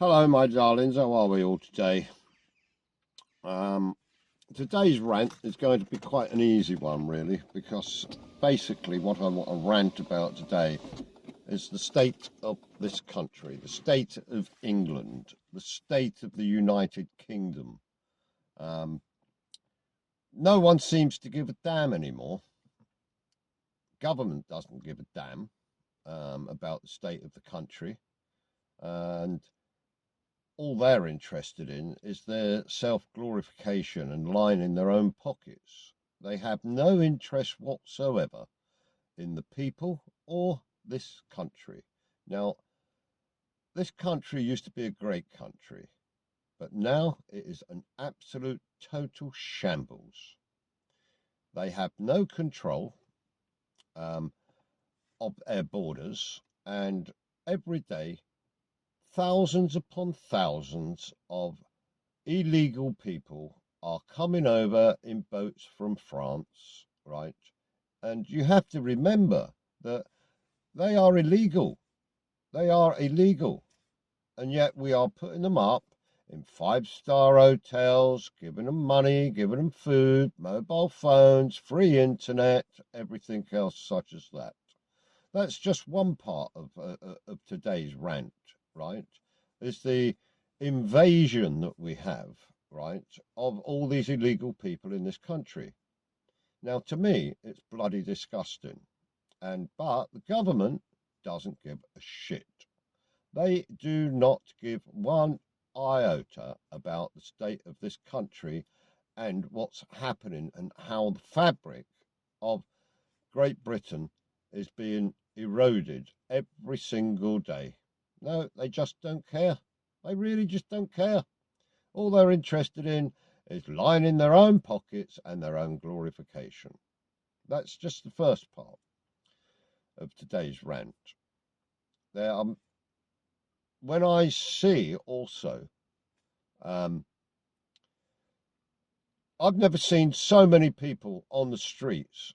Hello, my darlings. How are we all today? Um, Today's rant is going to be quite an easy one, really, because basically what I want to rant about today is the state of this country, the state of England, the state of the United Kingdom. Um, no one seems to give a damn anymore. Government doesn't give a damn about the state of the country, and all they're interested in is their self-glorification and lining their own pockets. They have no interest whatsoever in the people or this country. Now, this country used to be a great country, but now it is an absolute total shambles. They have no control um, of their borders, and every day thousands upon thousands of illegal people are coming over in boats from France, right? And you have to remember that they are illegal. They are illegal. And yet we are putting them up in five-star hotels, giving them money, giving them food, mobile phones, free internet, everything else such as that. That's just one part of today's rant, right? Is the invasion that we have, right, of all these illegal people in this country. Now, to me, it's bloody disgusting. But the government doesn't give a shit. They do not give one iota about the state of this country and what's happening and how the fabric of Great Britain is being eroded every single day. No, they just don't care. They really just don't care. All they're interested in is lining their own pockets and their own glorification. That's just the first part of today's rant. There, when I see also, um, I've never seen so many people on the streets,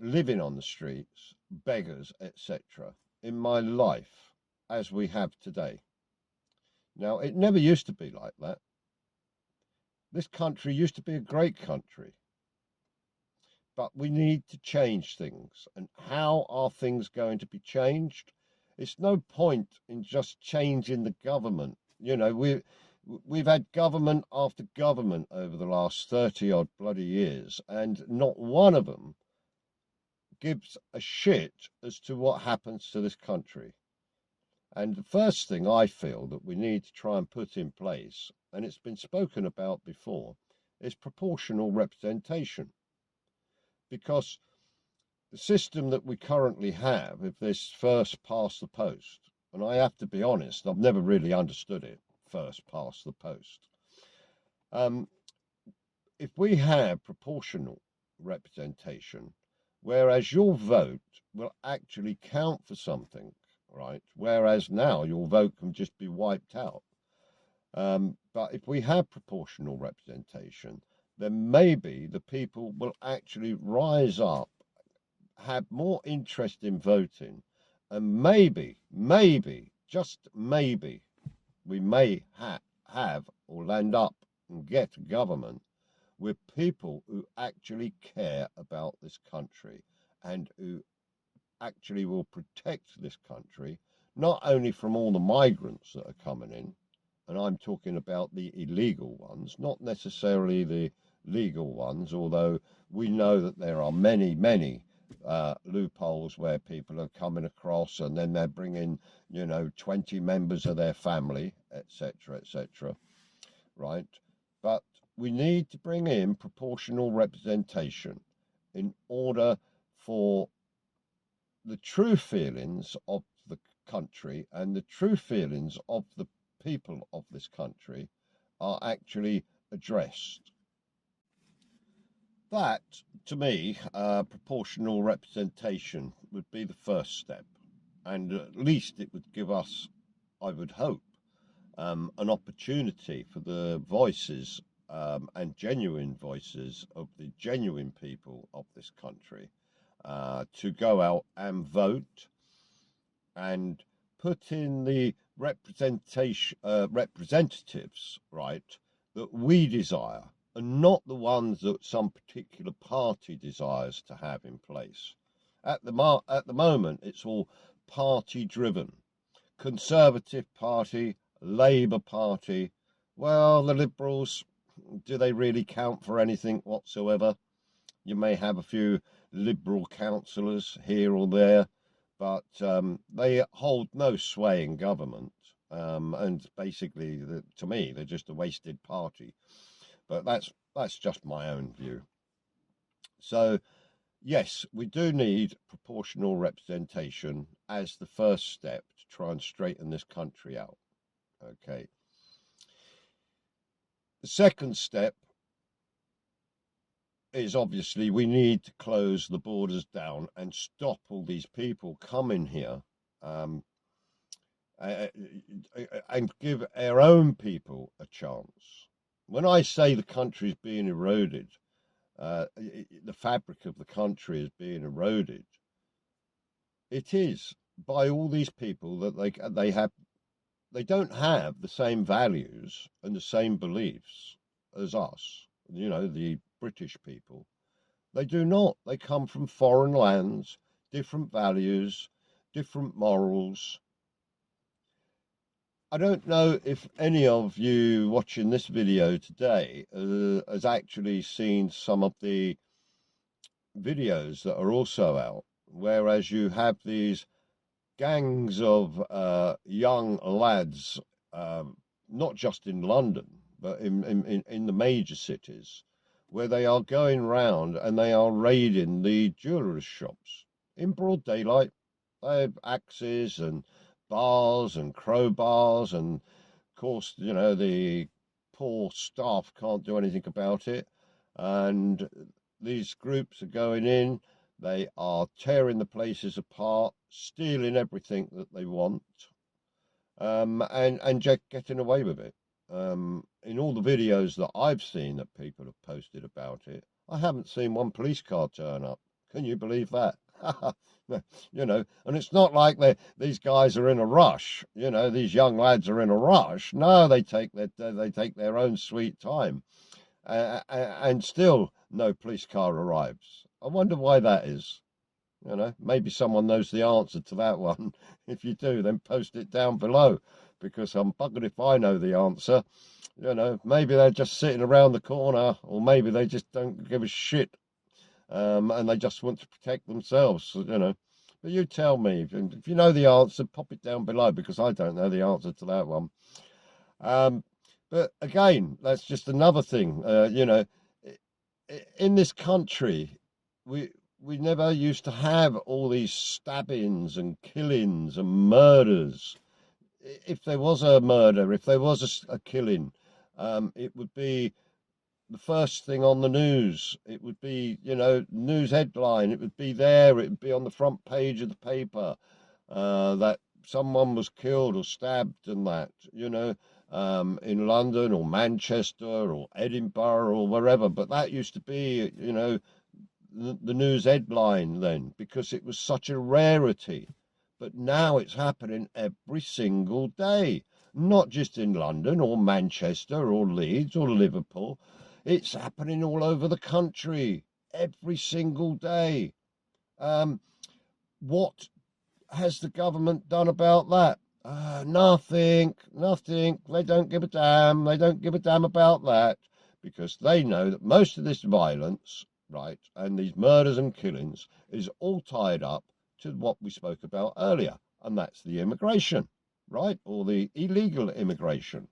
living on the streets, beggars, etc., in my life as we have today. Now, it never used to be like that. This country used to be a great country, but we need to change things. And how are things going to be changed? It's no point in just changing the government. You know, we've had government after government over the last 30 odd bloody years, and not one of them gives a shit as to what happens to this country. And the first thing I feel that we need to try and put in place, and it's been spoken about before, is proportional representation. Because the system that we currently have, if this first past the post, and I have to be honest, I've never really understood it, first past the post. Um, if we have proportional representation, whereas your vote will actually count for something, right? Whereas now your vote can just be wiped out. But if we have proportional representation, then maybe the people will actually rise up, have more interest in voting, and maybe, just maybe, we may have or land up and get a government with people who actually care about this country and who actually will protect this country, not only from all the migrants that are coming in, and I'm talking about the illegal ones, not necessarily the legal ones, although we know that there are many loopholes where people are coming across and then they're bringing, 20 members of their family, etc., right? But we need to bring in proportional representation in order for the true feelings of the country and the true feelings of the people of this country are actually addressed. That, to me, proportional representation would be the first step, and at least it would give us, I would hope, an opportunity for the voices and genuine voices of the genuine people of this country to go out and vote and put in the representatives, right, that we desire, and not the ones that some particular party desires to have in place. At the moment, it's all party driven. Conservative Party, Labour Party. Well, the Liberals, do they really count for anything whatsoever? You may have a few Liberal councillors here or there, but they hold no sway in government. And basically, to me, they're just a wasted party. But that's just my own view. So, yes, we do need proportional representation as the first step to try and straighten this country out. Okay. The second step is obviously we need to close the borders down and stop all these people coming here, and give our own people a chance. When I say the country is being eroded, the fabric of the country is being eroded, it is by all these people that they don't have the same values and the same beliefs as us, you know, the British people. They do not. They come from foreign lands, different values, different morals. I don't know if any of you watching this video today has actually seen some of the videos that are also out, whereas you have these gangs of young lads, not just in London, but in the major cities, where they are going round and they are raiding the jeweller's shops in broad daylight. They have axes and bars and crowbars, and of course, you know, the poor staff can't do anything about it. And these groups are going in, they are tearing the places apart, stealing everything that they want, and just getting away with it. In all the videos that I've seen that people have posted about it, I haven't seen one police car turn up. Can you believe that? You know, and it's not like these guys are in a rush. You know, these young lads are in a rush. No, they take their own sweet time, and still no police car arrives. I wonder why that is. You know, maybe someone knows the answer to that one. If you do, then post it down below, because I'm buggered if I know the answer. You know, maybe they're just sitting around the corner, or maybe they just don't give a shit, and they just want to protect themselves, you know. But you tell me, if you know the answer, pop it down below, because I don't know the answer to that one. But again, that's just another thing. You know, in this country, we never used to have all these stabbings and killings and murders. If there was a murder, if there was a killing, it would be the first thing on the news. It would be, you know, news headline. It would be there. It would be on the front page of the paper, that someone was killed or stabbed, and that, you know, in London or Manchester or Edinburgh or wherever. But that used to be, you know, the news headline then, because it was such a rarity. But now it's happening every single day, not just in London or Manchester or Leeds or Liverpool. It's happening all over the country every single day. What has the government done about that? Nothing. They don't give a damn. They don't give a damn about that, because they know that most of this violence, right, and these murders and killings is all tied up to what we spoke about earlier, and that's the immigration, right, or the illegal immigration.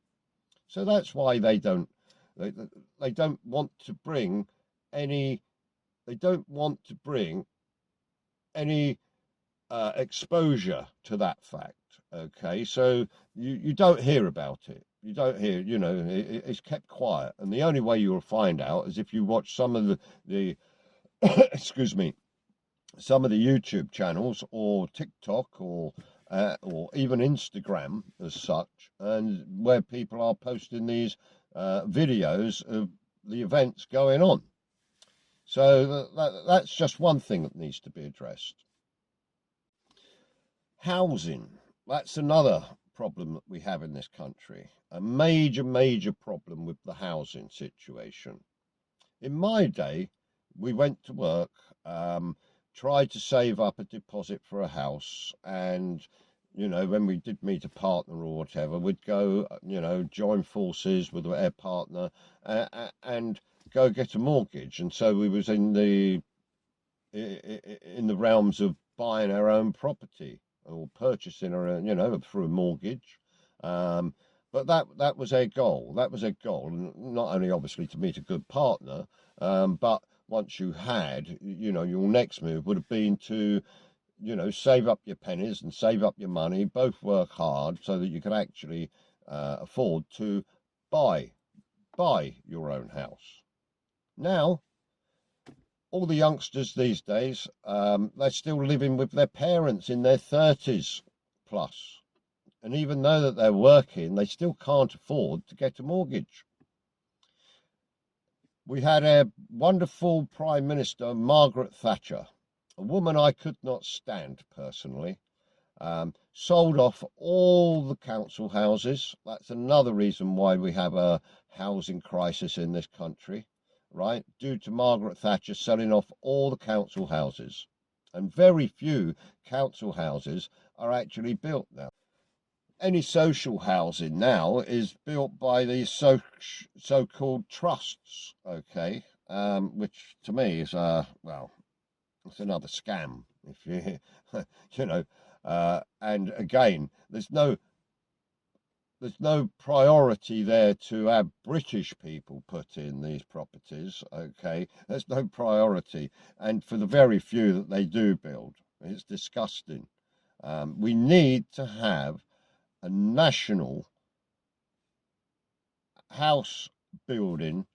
So that's why they don't want to bring any exposure to that fact. Okay, so you don't hear about it. You don't hear, you know, it's kept quiet, and the only way you'll find out is if you watch some of the excuse me, some of the YouTube channels or TikTok or even Instagram as such, and where people are posting these videos of the events going on. So that's just one thing that needs to be addressed. Housing. That's another problem that we have in this country. A major problem with the housing situation. In my day, we went to work, tried to save up a deposit for a house, and when we did meet a partner or whatever, we'd go, join forces with our partner and go get a mortgage. And so we was in the realms of buying our own property or purchasing our own, through a mortgage. But that was a goal. That was a goal, not only obviously to meet a good partner, but once you had, your next move would have been to, save up your pennies and save up your money, both work hard so that you could actually afford to buy your own house. Now, all the youngsters these days, they're still living with their parents in their 30s plus. And even though that they're working, they still can't afford to get a mortgage. We had a wonderful Prime Minister, Margaret Thatcher, a woman I could not stand personally, sold off all the council houses. That's another reason why we have a housing crisis in this country, right? Due to Margaret Thatcher selling off all the council houses. And very few council houses are actually built now. Any social housing now is built by these so-called trusts, okay, which to me is well, it's another scam. If you and again, there's no priority there to have British people put in these properties, okay? There's no priority, and for the very few that they do build, it's disgusting. We need to have a national house building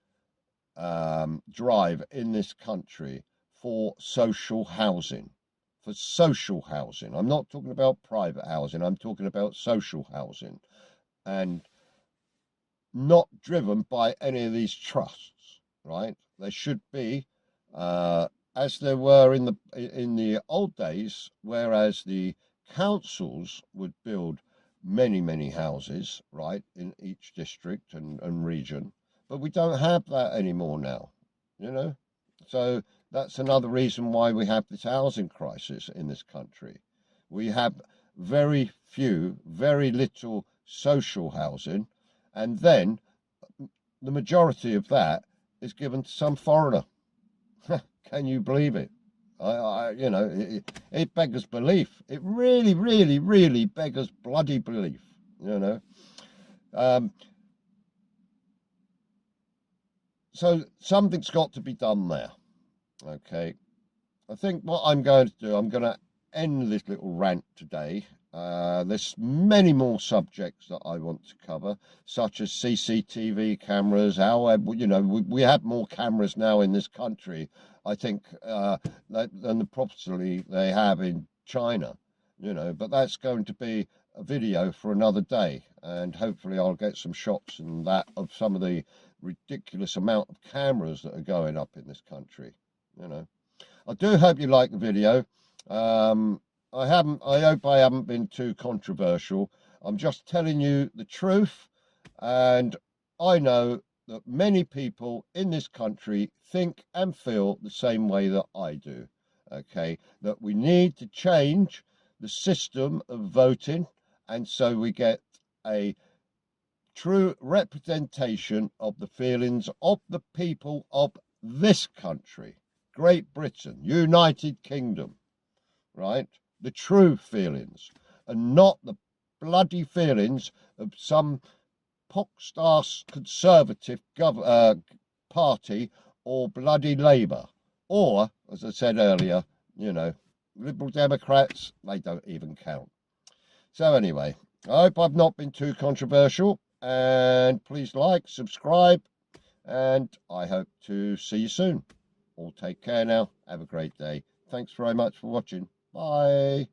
drive in this country for social housing. For social housing. I'm not talking about private housing, I'm talking about social housing. And not driven by any of these trusts, right? They should be as there were in the old days, whereas the councils would build many houses, right, in each district and region, but we don't have that anymore now, so that's another reason why we have this housing crisis in this country. We have very little social housing, and then the majority of that is given to some foreigner. Can you believe it? It beggars belief. It really beggars bloody belief, So something's got to be done there, okay? I think what I'm going to do, I'm going to end this little rant today. There's many more subjects that I want to cover, such as CCTV cameras. How we have more cameras now in this country, I think, than probably they have in China. But that's going to be a video for another day, and hopefully I'll get some shots and that of some of the ridiculous amount of cameras that are going up in this country. I do hope you like the video. I hope I haven't been too controversial. I'm just telling you the truth, and I know that many people in this country think and feel the same way that I do, okay? That we need to change the system of voting, and so we get a true representation of the feelings of the people of this country, Great Britain, United Kingdom, right? The true feelings, and not the bloody feelings of some pox-ass conservative party or bloody Labour, or, as I said earlier, Liberal Democrats, they don't even count. So anyway, I hope I've not been too controversial, and please like, subscribe, and I hope to see you soon. All take care now. Have a great day. Thanks very much for watching. Bye.